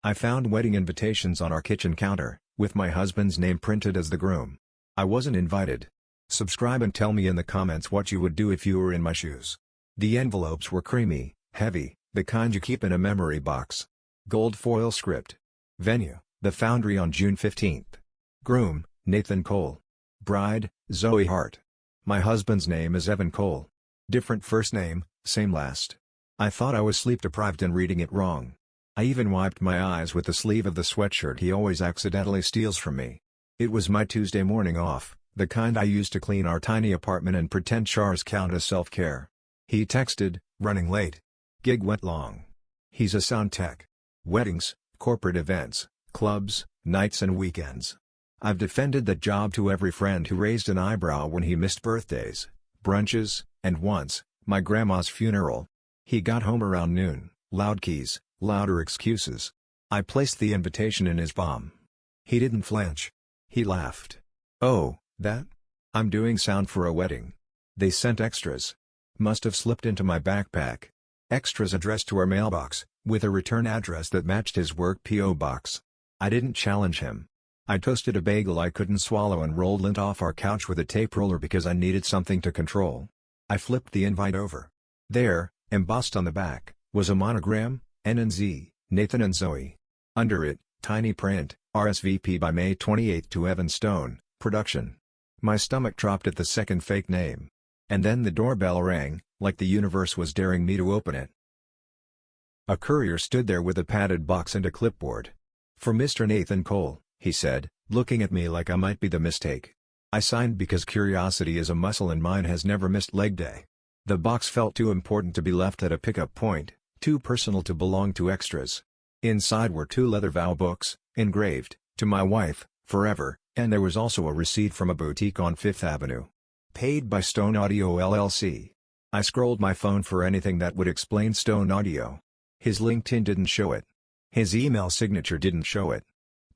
I found wedding invitations on our kitchen counter, with my husband's name printed as the groom. I wasn't invited. Subscribe and tell me in the comments what you would do if you were in my shoes. The envelopes were creamy, heavy, the kind you keep in a memory box. Gold foil script. Venue, the Foundry on June 15th. Groom, Nathan Cole. Bride, Zoe Hart. My husband's name is Evan Cole. Different first name, same last. I thought I was sleep deprived and reading it wrong. I even wiped my eyes with the sleeve of the sweatshirt he always accidentally steals from me. It was my Tuesday morning off, the kind I use to clean our tiny apartment and pretend chores count as self-care. He texted, running late. Gig went long. He's a sound tech. Weddings, corporate events, clubs, nights and weekends. I've defended that job to every friend who raised an eyebrow when he missed birthdays, brunches, and once, my grandma's funeral. He got home around noon, loud keys, louder excuses. I placed the invitation in his palm. He didn't flinch. He laughed. Oh, that? I'm doing sound for a wedding. They sent extras. Must have slipped into my backpack. Extras addressed to our mailbox, with a return address that matched his work P.O. box. I didn't challenge him. I toasted a bagel I couldn't swallow and rolled lint off our couch with a tape roller because I needed something to control. I flipped the invite over. There, embossed on the back, was a monogram, N and Z, Nathan and Zoe. Under it, tiny print, RSVP by May 28 to Evan Stone, production. My stomach dropped at the second fake name. And then the doorbell rang, like the universe was daring me to open it. A courier stood there with a padded box and a clipboard. For Mr. Nathan Cole, he said, looking at me like I might be the mistake. I signed because curiosity is a muscle and mine has never missed leg day. The box felt too important to be left at a pickup point, too personal to belong to extras. Inside were 2 leather vow books, engraved, "To my wife, forever," and there was also a receipt from a boutique on 5th Avenue. Paid by Stone Audio LLC. I scrolled my phone for anything that would explain Stone Audio. His LinkedIn didn't show it. His email signature didn't show it.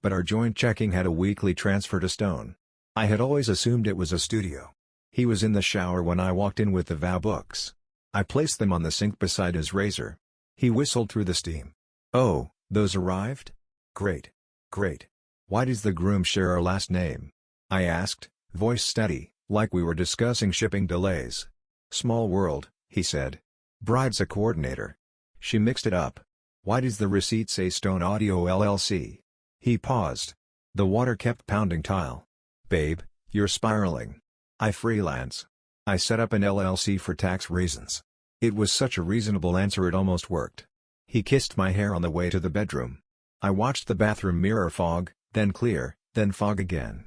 But our joint checking had a weekly transfer to Stone. I had always assumed it was a studio. He was in the shower when I walked in with the vow books. I placed them on the sink beside his razor. He whistled through the steam. "Oh, those arrived? Great. Great. Why does the groom share our last name?" I asked, voice steady, like we were discussing shipping delays. "Small world," he said. "Bride's a coordinator." She mixed it up. "Why does the receipt say Stone Audio LLC?" He paused. The water kept pounding tile. "Babe, you're spiraling. I freelance. I set up an LLC for tax reasons." It was such a reasonable answer it almost worked. He kissed my hair on the way to the bedroom. I watched the bathroom mirror fog, then clear, then fog again.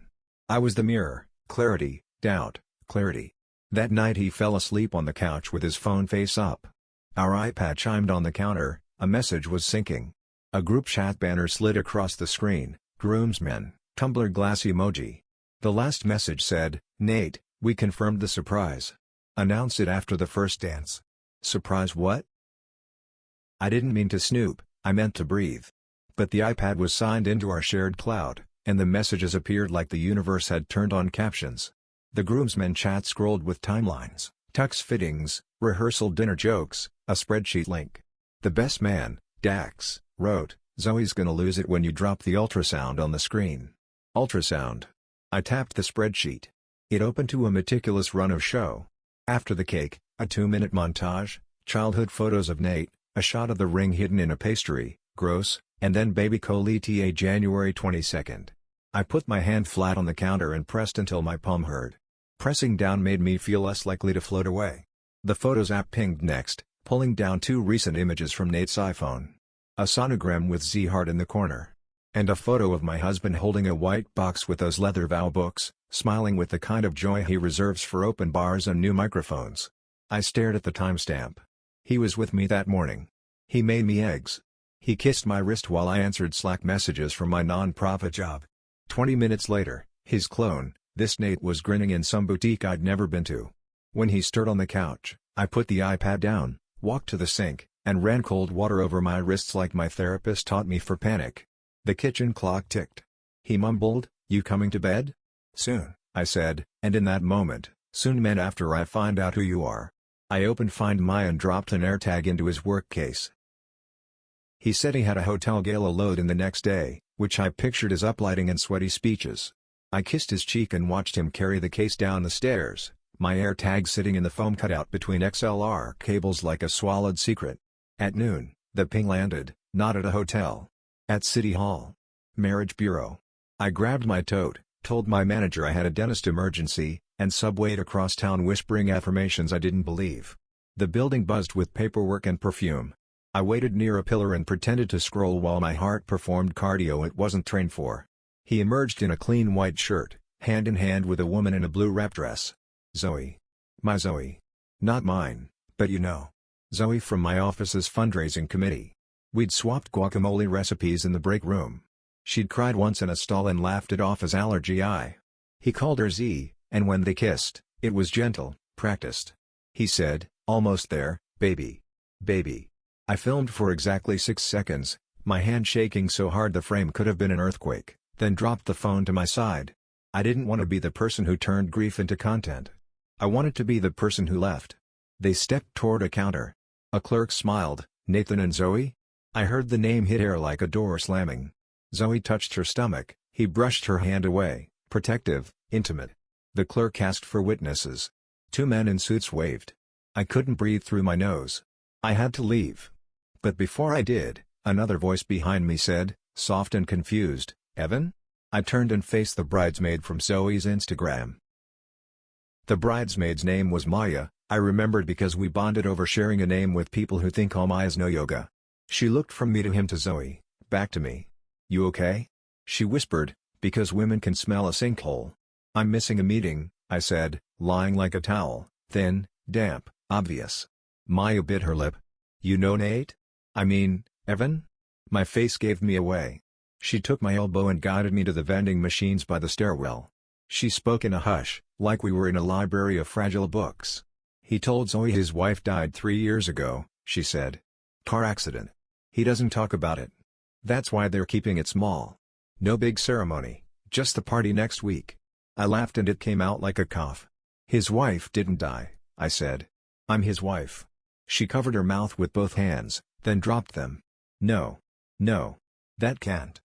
I was the mirror, clarity, doubt, clarity. That night he fell asleep on the couch with his phone face up. Our iPad chimed on the counter, a message was syncing. A group chat banner slid across the screen, groomsmen, tumbler glass emoji. The last message said, "Nate, we confirmed the surprise. Announce it after the first dance." Surprise what? I didn't mean to snoop, I meant to breathe. But the iPad was signed into our shared cloud, and the messages appeared like the universe had turned on captions. The groomsmen chat scrolled with timelines, tux fittings, rehearsal dinner jokes, a spreadsheet link. The best man, Dax, wrote, "Zoe's gonna lose it when you drop the ultrasound on the screen." Ultrasound. I tapped the spreadsheet. It opened to a meticulous run of show. After the cake, a 2-minute montage, childhood photos of Nate, a shot of the ring hidden in a pastry, gross, and then baby Qley ta January 22nd. I put my hand flat on the counter and pressed until my palm hurt. Pressing down made me feel less likely to float away. The Photos app pinged next, pulling down 2 recent images from Nate's iPhone. A sonogram with Z Heart in the corner. And a photo of my husband holding a white box with those leather vow books, smiling with the kind of joy he reserves for open bars and new microphones. I stared at the timestamp. He was with me that morning. He made me eggs. He kissed my wrist while I answered Slack messages from my non-profit job. 20 minutes later, his clone, this Nate, was grinning in some boutique I'd never been to. When he stirred on the couch, I put the iPad down, walked to the sink, and ran cold water over my wrists like my therapist taught me for panic. The kitchen clock ticked. He mumbled, "You coming to bed?" "Soon," I said, and in that moment, soon meant after I find out who you are. I opened Find My and dropped an AirTag into his work case. He said he had a hotel gala load in the next day, which I pictured as uplighting and sweaty speeches. I kissed his cheek and watched him carry the case down the stairs, my AirTag sitting in the foam cutout between XLR cables like a swallowed secret. At noon, the ping landed, not at a hotel. At City Hall. Marriage Bureau. I grabbed my tote, told my manager I had a dentist emergency, and subwayed across town whispering affirmations I didn't believe. The building buzzed with paperwork and perfume. I waited near a pillar and pretended to scroll while my heart performed cardio it wasn't trained for. He emerged in a clean white shirt, hand in hand with a woman in a blue wrap dress. Zoe. My Zoe. Not mine, but you know. Zoe from my office's fundraising committee. We'd swapped guacamole recipes in the break room. She'd cried once in a stall and laughed it off as allergy eye. He called her Z, and when they kissed, it was gentle, practiced. He said, "Almost there, baby. Baby." I filmed for exactly 6 seconds, my hand shaking so hard the frame could have been an earthquake, then dropped the phone to my side. I didn't want to be the person who turned grief into content. I wanted to be the person who left. They stepped toward a counter. A clerk smiled. "Nathan and Zoe?" I heard the name hit air like a door slamming. Zoe touched her stomach, he brushed her hand away, protective, intimate. The clerk asked for witnesses. 2 men in suits waved. I couldn't breathe through my nose. I had to leave. But before I did, another voice behind me said, soft and confused, "Evan?" I turned and faced the bridesmaid from Zoe's Instagram. The bridesmaid's name was Maya, I remembered because we bonded over sharing a name with people who think all Mayas know yoga. She looked from me to him to Zoe, back to me. "You okay?" she whispered, because women can smell a sinkhole. "I'm missing a meeting," I said, lying like a towel, thin, damp, obvious. Maya bit her lip. "You know Nate? I mean, Evan?" My face gave me away. She took my elbow and guided me to the vending machines by the stairwell. She spoke in a hush, like we were in a library of fragile books. "He told Zoe his wife died 3 years ago," she said. "Car accident. He doesn't talk about it. That's why they're keeping it small. No big ceremony, just the party next week." I laughed and it came out like a cough. "His wife didn't die," I said. "I'm his wife." She covered her mouth with both hands, then dropped them. "No. No. That can't."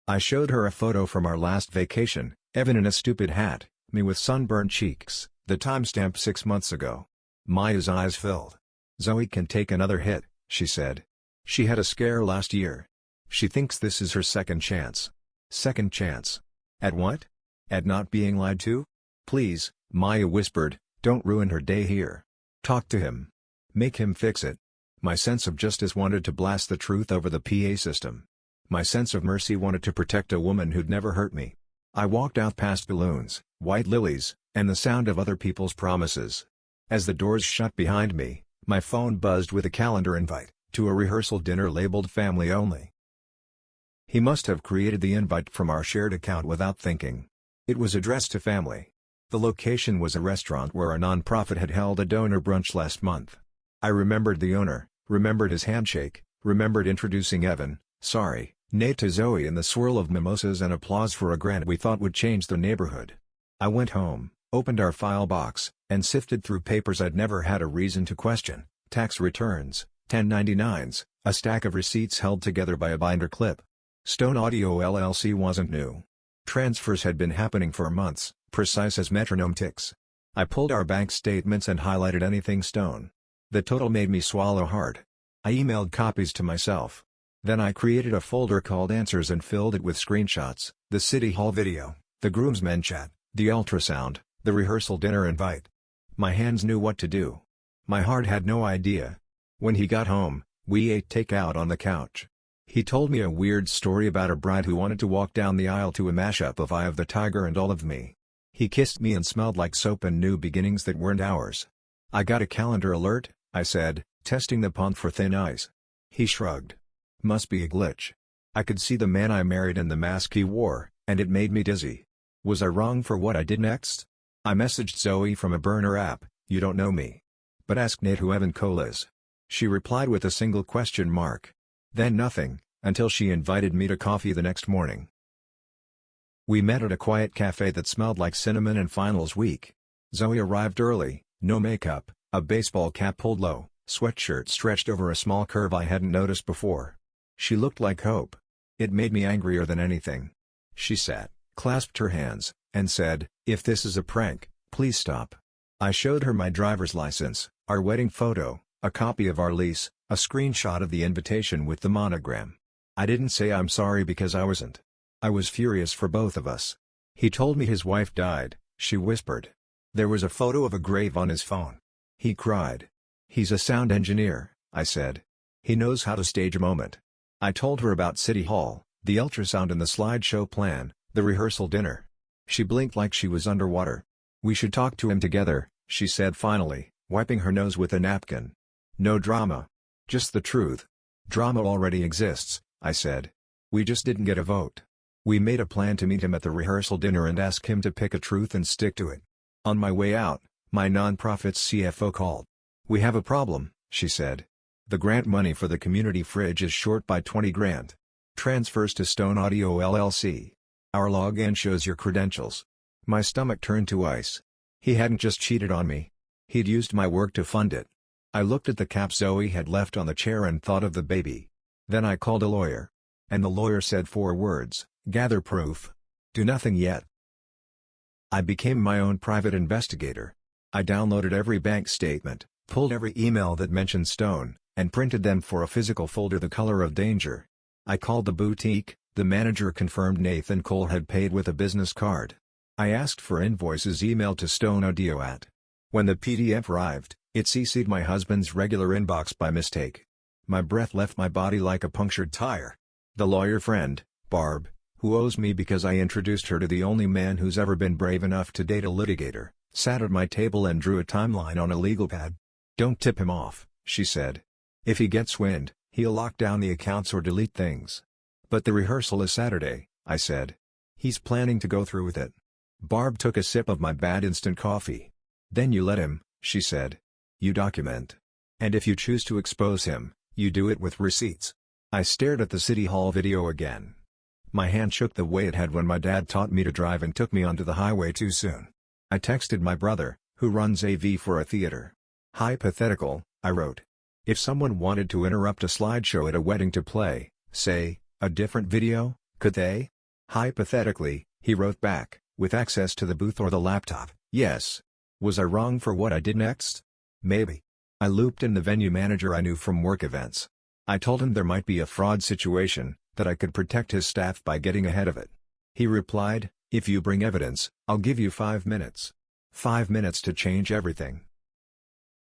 I showed her a photo from our last vacation, Evan in a stupid hat, me with sunburned cheeks, the timestamp 6 months ago. Maya's eyes filled. "Zoe can take another hit," she said. "She had a scare last year. She thinks this is her second chance." Second chance? At what? At not being lied to? "Please," Maya whispered, "don't ruin her day here. Talk to him. Make him fix it." My sense of justice wanted to blast the truth over the PA system. My sense of mercy wanted to protect a woman who'd never hurt me. I walked out past balloons, white lilies, and the sound of other people's promises. As the doors shut behind me, my phone buzzed with a calendar invite to a rehearsal dinner labeled family only. He must have created the invite from our shared account without thinking. It was addressed to family. The location was a restaurant where a nonprofit had held a donor brunch last month. I remembered the owner, remembered his handshake, remembered introducing Evan, sorry, Nate to Zoe in the swirl of mimosas and applause for a grant we thought would change the neighborhood. I went home, opened our file box, and sifted through papers I'd never had a reason to question: tax returns, 1099s, a stack of receipts held together by a binder clip. Stone Audio LLC wasn't new. Transfers had been happening for months, precise as metronome ticks. I pulled our bank statements and highlighted anything Stone. The total made me swallow hard. I emailed copies to myself. Then I created a folder called Answers and filled it with screenshots, the City Hall video, the groomsmen chat, the ultrasound, the rehearsal dinner invite. My hands knew what to do. My heart had no idea. When he got home, we ate takeout on the couch. He told me a weird story about a bride who wanted to walk down the aisle to a mashup of Eye of the Tiger and All of Me. He kissed me and smelled like soap and new beginnings that weren't ours. "I got a calendar alert," I said, testing the pond for thin ice. He shrugged. "Must be a glitch." I could see the man I married and the mask he wore, and it made me dizzy. Was I wrong for what I did next? I messaged Zoe from a burner app, "You don't know me. But ask Nate who Evan Cole is." She replied with a single question mark. Then nothing, until she invited me to coffee the next morning. We met at a quiet cafe that smelled like cinnamon and finals week. Zoe arrived early, no makeup, a baseball cap pulled low, sweatshirt stretched over a small curve I hadn't noticed before. She looked like hope. It made me angrier than anything. She sat, clasped her hands, and said, "If this is a prank, please stop." I showed her my driver's license, our wedding photo, a copy of our lease, a screenshot of the invitation with the monogram. I didn't say I'm sorry because I wasn't. I was furious for both of us. "He told me his wife died," she whispered. There was a photo of a grave on his phone. He cried. "He's a sound engineer," I said. "He knows how to stage a moment." I told her about City Hall, the ultrasound and the slideshow plan, the rehearsal dinner. She blinked like she was underwater. "We should talk to him together," she said finally, wiping her nose with a napkin. "No drama. Just the truth." "Drama already exists," I said. "We just didn't get a vote." We made a plan to meet him at the rehearsal dinner and ask him to pick a truth and stick to it. On my way out, my nonprofit's CFO called. "We have a problem," she said. "The grant money for the community fridge is short by 20 grand. Transfers to Stone Audio LLC. Our login shows your credentials." My stomach turned to ice. He hadn't just cheated on me. He'd used my work to fund it. I looked at the cap Zoe had left on the chair and thought of the baby. Then I called a lawyer. And the lawyer said 4 words, "Gather proof. Do nothing yet." I became my own private investigator. I downloaded every bank statement, pulled every email that mentioned Stone, and printed them for a physical folder the color of danger. I called the boutique. The manager confirmed Nathan Cole had paid with a business card. I asked for invoices emailed to Stone Audio at. When the PDF arrived, it CC'd my husband's regular inbox by mistake. My breath left my body like a punctured tire. The lawyer friend, Barb, who owes me because I introduced her to the only man who's ever been brave enough to date a litigator, sat at my table and drew a timeline on a legal pad. "Don't tip him off," she said. "If he gets wind, he'll lock down the accounts or delete things." "But the rehearsal is Saturday," I said. "He's planning to go through with it." Barb took a sip of my bad instant coffee. "Then you let him," she said. "You document. And if you choose to expose him, you do it with receipts." I stared at the City Hall video again. My hand shook the way it had when my dad taught me to drive and took me onto the highway too soon. I texted my brother, who runs AV for a theater. "Hypothetical," I wrote. "If someone wanted to interrupt a slideshow at a wedding to play, say, a different video, could they?" Hypothetically, he wrote back, "with access to the booth or the laptop, yes." Was I wrong for what I did next? Maybe. I looped in the venue manager I knew from work events. I told him there might be a fraud situation, that I could protect his staff by getting ahead of it. He replied, "If you bring evidence, I'll give you 5 minutes. 5 minutes to change everything."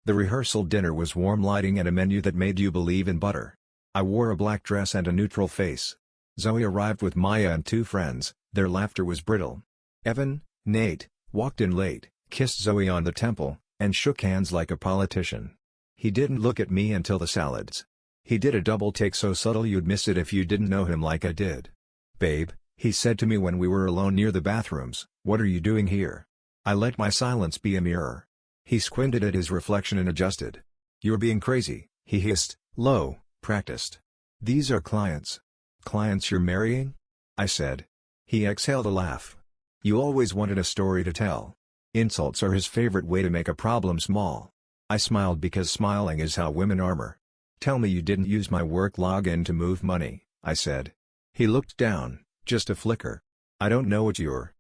The rehearsal dinner was warm lighting and a menu that made you believe in butter. I wore a black dress and a neutral face. Zoe arrived with Maya and 2 friends, their laughter was brittle. Evan, Nate, walked in late, kissed Zoe on the temple, and shook hands like a politician. He didn't look at me until the salads. He did a double take so subtle you'd miss it if you didn't know him like I did. "Babe," he said to me when we were alone near the bathrooms, "what are you doing here?" I let my silence be a mirror. He squinted at his reflection and adjusted. "You're being crazy," he hissed, low, practiced. "These are clients." "Clients you're marrying?" I said. He exhaled a laugh. "You always wanted a story to tell." Insults are his favorite way to make a problem small. I smiled because smiling is how women armor. "Tell me you didn't use my work login to move money," I said. He looked down, just a flicker. "I don't know what you're."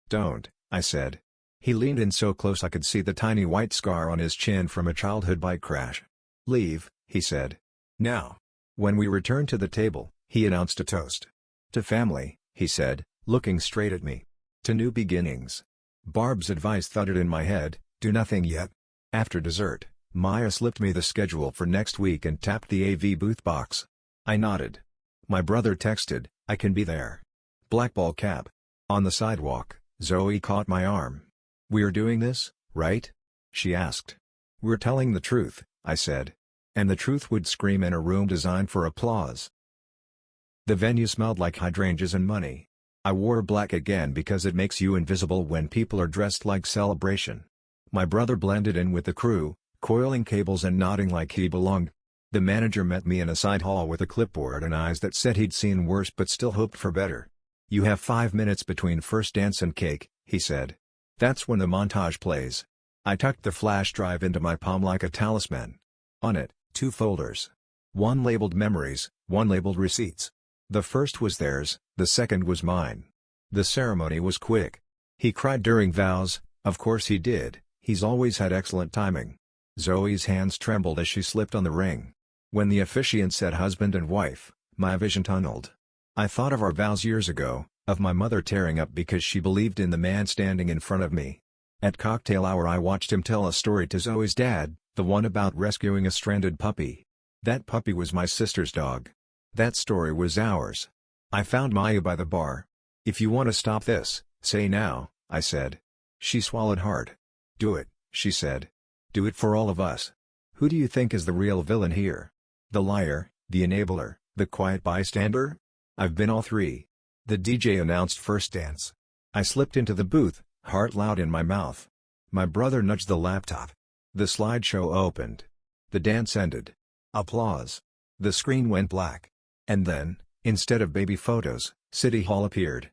"Don't," I said. He leaned in so close I could see the tiny white scar on his chin from a childhood bike crash. "Leave," he said. "Now." When we returned to the table, he announced a toast. "To family," he said, looking straight at me. "To new beginnings." Barb's advice thudded in my head, "Do nothing yet." After dessert, Maya slipped me the schedule for next week and tapped the AV booth box. I nodded. My brother texted, "I can be there." Blackball cap. On the sidewalk, Zoe caught my arm. "We're doing this, right?" she asked. "We're telling the truth," I said. And the truth would scream in a room designed for applause. The venue smelled like hydrangeas and money. I wore black again because it makes you invisible when people are dressed like celebration. My brother blended in with the crew, coiling cables and nodding like he belonged. The manager met me in a side hall with a clipboard and eyes that said he'd seen worse but still hoped for better. "You have 5 minutes between first dance and cake," he said. "That's when the montage plays." I tucked the flash drive into my palm like a talisman. On it, 2 folders. One labeled memories, one labeled receipts. The first was theirs, the second was mine. The ceremony was quick. He cried during vows, of course he did, he's always had excellent timing. Zoe's hands trembled as she slipped on the ring. When the officiant said husband and wife, my vision tunneled. I thought of our vows years ago, of my mother tearing up because she believed in the man standing in front of me. At cocktail hour I watched him tell a story to Zoe's dad, the one about rescuing a stranded puppy. That puppy was my sister's dog. That story was ours. I found Maya by the bar. If you want to stop this, say now, I said. She swallowed hard. Do it, she said. Do it for all of us. Who do you think is the real villain here? The liar, the enabler, the quiet bystander? I've been all three. The DJ announced first dance. I slipped into the booth, heart loud in my mouth. My brother nudged the laptop. The slideshow opened. The dance ended. Applause. The screen went black. And then, instead of baby photos, City Hall appeared.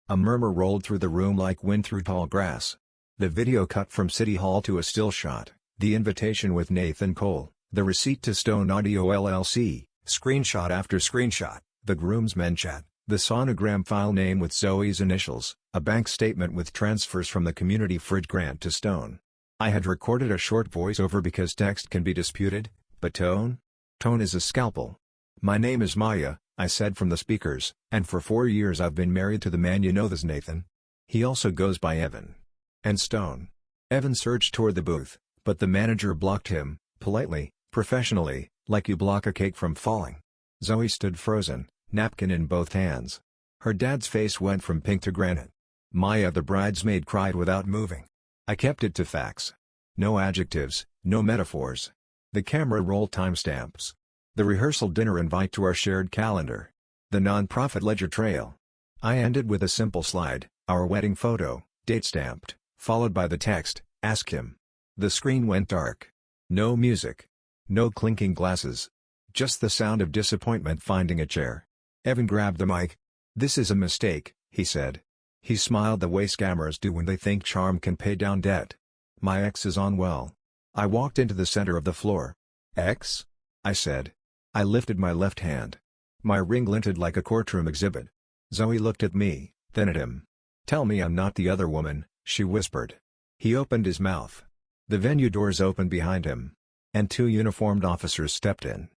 A murmur rolled through the room like wind through tall grass. The video cut from City Hall to a still shot, the invitation with Nathan Cole, the receipt to Stone Audio LLC, screenshot after screenshot, the groomsmen chat, the sonogram file name with Zoe's initials, a bank statement with transfers from the community fridge grant to Stone. I had recorded a short voiceover because text can be disputed, but tone? Tone is a scalpel. My name is Maya, I said from the speakers, and for 4 years I've been married to the man you know as Nathan. He also goes by Evan. And Stone. Evan surged toward the booth, but the manager blocked him, politely, professionally, like you block a cake from falling. Zoe stood frozen, napkin in both hands. Her dad's face went from pink to granite. Maya the bridesmaid cried without moving. I kept it to facts. No adjectives, no metaphors. The camera rolled timestamps. The rehearsal dinner invite to our shared calendar. The non-profit ledger trail. I ended with a simple slide, our wedding photo, date stamped, followed by the text, ask him. The screen went dark. No music. No clinking glasses. Just the sound of disappointment finding a chair. Evan grabbed the mic. This is a mistake, he said. He smiled the way scammers do when they think charm can pay down debt. My ex is on well. I walked into the center of the floor. Ex? I said. I lifted my left hand. My ring glinted like a courtroom exhibit. Zoe looked at me, then at him. Tell me I'm not the other woman, she whispered. He opened his mouth. The venue doors opened behind him. And 2 uniformed officers stepped in.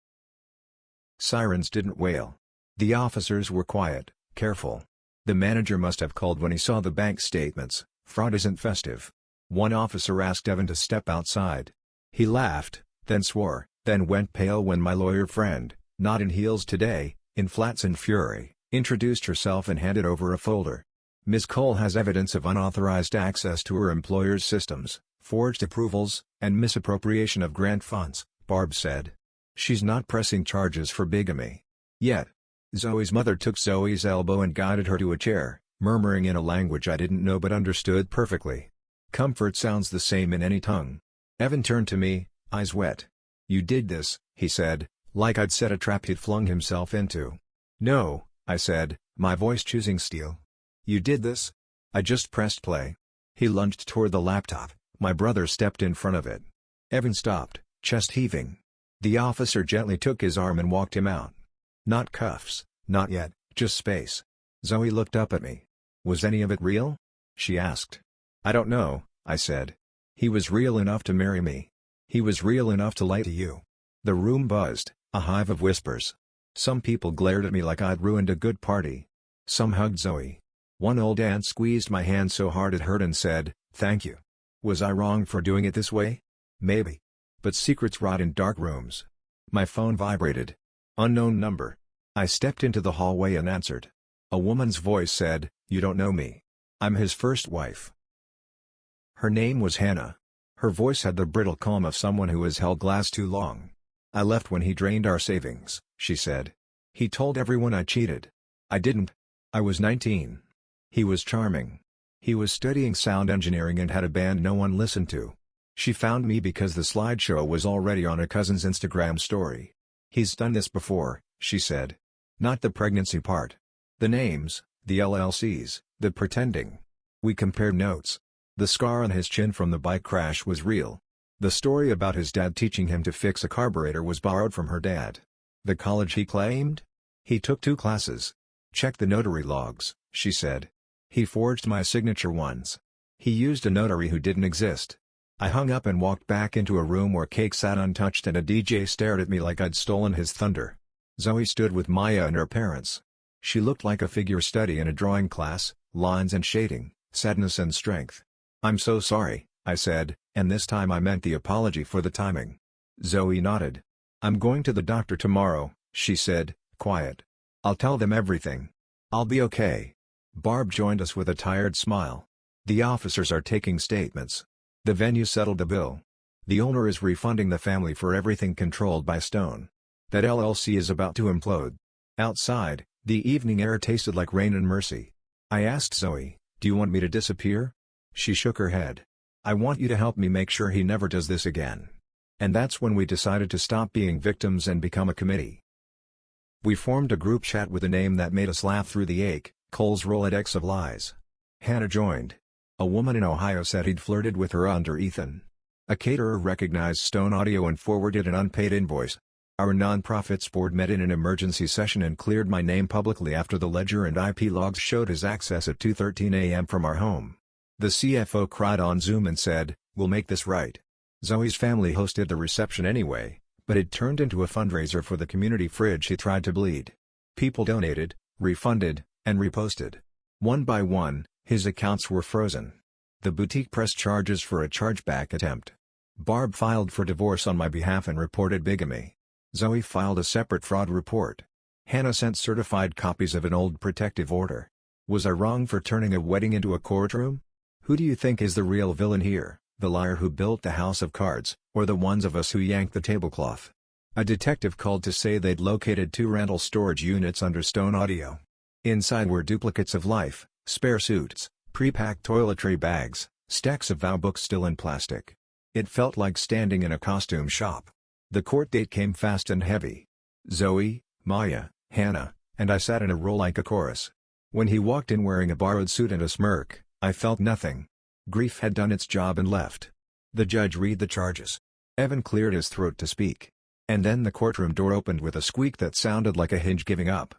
Sirens didn't wail. The officers were quiet, careful. The manager must have called when he saw the bank statements. Fraud isn't festive. One officer asked Evan to step outside. He laughed, then swore, then went pale when my lawyer friend, not in heels today, in flats and fury, introduced herself and handed over a folder. Ms. Cole has evidence of unauthorized access to her employer's systems, forged approvals, and misappropriation of grant funds, Barb said. She's not pressing charges for bigamy. Yet. Zoe's mother took Zoe's elbow and guided her to a chair, murmuring in a language I didn't know but understood perfectly. Comfort sounds the same in any tongue. Evan turned to me, eyes wet. You did this, he said, like I'd set a trap he'd flung himself into. No, I said, my voice choosing steel. You did this? I just pressed play. He lunged toward the laptop, my brother stepped in front of it. Evan stopped, chest heaving. The officer gently took his arm and walked him out. Not cuffs, not yet, just space. Zoe looked up at me. Was any of it real? She asked. I don't know, I said. He was real enough to marry me. He was real enough to lie to you. The room buzzed, a hive of whispers. Some people glared at me like I'd ruined a good party. Some hugged Zoe. One old aunt squeezed my hand so hard it hurt and said, thank you. Was I wrong for doing it this way? Maybe. But secrets rot in dark rooms. My phone vibrated. Unknown number. I stepped into the hallway and answered. A woman's voice said, you don't know me. I'm his first wife. Her name was Hannah. Her voice had the brittle calm of someone who has held glass too long. I left when he drained our savings, she said. He told everyone I cheated. I didn't. I was 19. He was charming. He was studying sound engineering and had a band no one listened to. She found me because the slideshow was already on a cousin's Instagram story. He's done this before, she said. Not the pregnancy part. The names, the LLCs, the pretending. We compared notes. The scar on his chin from the bike crash was real. The story about his dad teaching him to fix a carburetor was borrowed from her dad. The college he claimed? He took 2 classes. Check the notary logs, she said. He forged my signature once. He used a notary who didn't exist. I hung up and walked back into a room where cake sat untouched and a DJ stared at me like I'd stolen his thunder. Zoe stood with Maya and her parents. She looked like a figure study in a drawing class, lines and shading, sadness and strength. "I'm so sorry," I said, and this time I meant the apology for the timing. Zoe nodded. "I'm going to the doctor tomorrow," she said, quiet. "I'll tell them everything. I'll be okay." Barb joined us with a tired smile. "The officers are taking statements. The venue settled the bill. The owner is refunding the family for everything controlled by Stone. That LLC is about to implode." Outside, the evening air tasted like rain and mercy. I asked Zoe, "Do you want me to disappear?" She shook her head. "I want you to help me make sure he never does this again." And that's when we decided to stop being victims and become a committee. We formed a group chat with a name that made us laugh through the ache, Cole's Rolodex of lies. Hannah joined. A woman in Ohio said he'd flirted with her under Ethan. A caterer recognized Stone Audio and forwarded an unpaid invoice. Our nonprofit's board met in an emergency session and cleared my name publicly after the ledger and IP logs showed his access at 2:13 a.m. from our home. The CFO cried on Zoom and said, "We'll make this right." Zoe's family hosted the reception anyway, but it turned into a fundraiser for the community fridge he tried to bleed. People donated, refunded, and reposted. One by one, his accounts were frozen. The boutique pressed charges for a chargeback attempt. Barb filed for divorce on my behalf and reported bigamy. Zoe filed a separate fraud report. Hannah sent certified copies of an old protective order. Was I wrong for turning a wedding into a courtroom? Who do you think is the real villain here, the liar who built the house of cards, or the ones of us who yanked the tablecloth? A detective called to say they'd located 2 rental storage units under Stone Audio. Inside were duplicates of Life, spare suits, pre-packed toiletry bags, stacks of vow books still in plastic. It felt like standing in a costume shop. The court date came fast and heavy. Zoe, Maya, Hannah, and I sat in a row like a chorus. When he walked in wearing a borrowed suit and a smirk, I felt nothing. Grief had done its job and left. The judge read the charges. Evan cleared his throat to speak. And then the courtroom door opened with a squeak that sounded like a hinge giving up.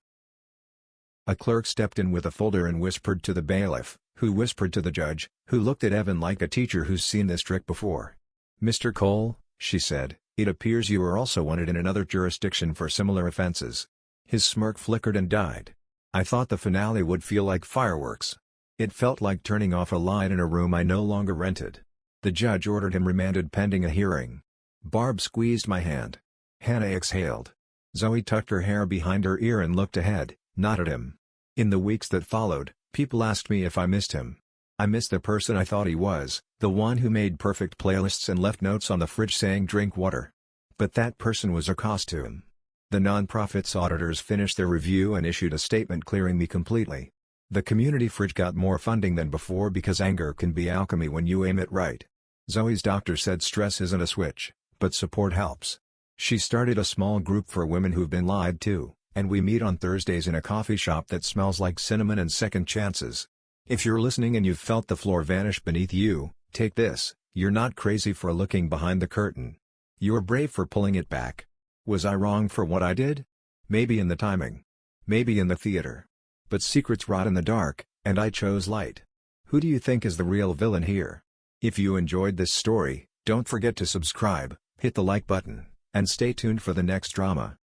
A clerk stepped in with a folder and whispered to the bailiff, who whispered to the judge, who looked at Evan like a teacher who's seen this trick before. "Mr. Cole," she said, "it appears you are also wanted in another jurisdiction for similar offenses." His smirk flickered and died. I thought the finale would feel like fireworks. It felt like turning off a light in a room I no longer rented. The judge ordered him remanded pending a hearing. Barb squeezed my hand. Hannah exhaled. Zoe tucked her hair behind her ear and looked ahead, not at him. In the weeks that followed, people asked me if I missed him. I missed the person I thought he was, the one who made perfect playlists and left notes on the fridge saying drink water. But that person was a costume. The nonprofit's auditors finished their review and issued a statement clearing me completely. The community fridge got more funding than before because anger can be alchemy when you aim it right. Zoe's doctor said stress isn't a switch, but support helps. She started a small group for women who've been lied to, and we meet on Thursdays in a coffee shop that smells like cinnamon and second chances. If you're listening and you've felt the floor vanish beneath you, take this: you're not crazy for looking behind the curtain. You're brave for pulling it back. Was I wrong for what I did? Maybe in the timing. Maybe in the theater. But secrets rot in the dark, and I chose light. Who do you think is the real villain here? If you enjoyed this story, don't forget to subscribe, hit the like button, and stay tuned for the next drama.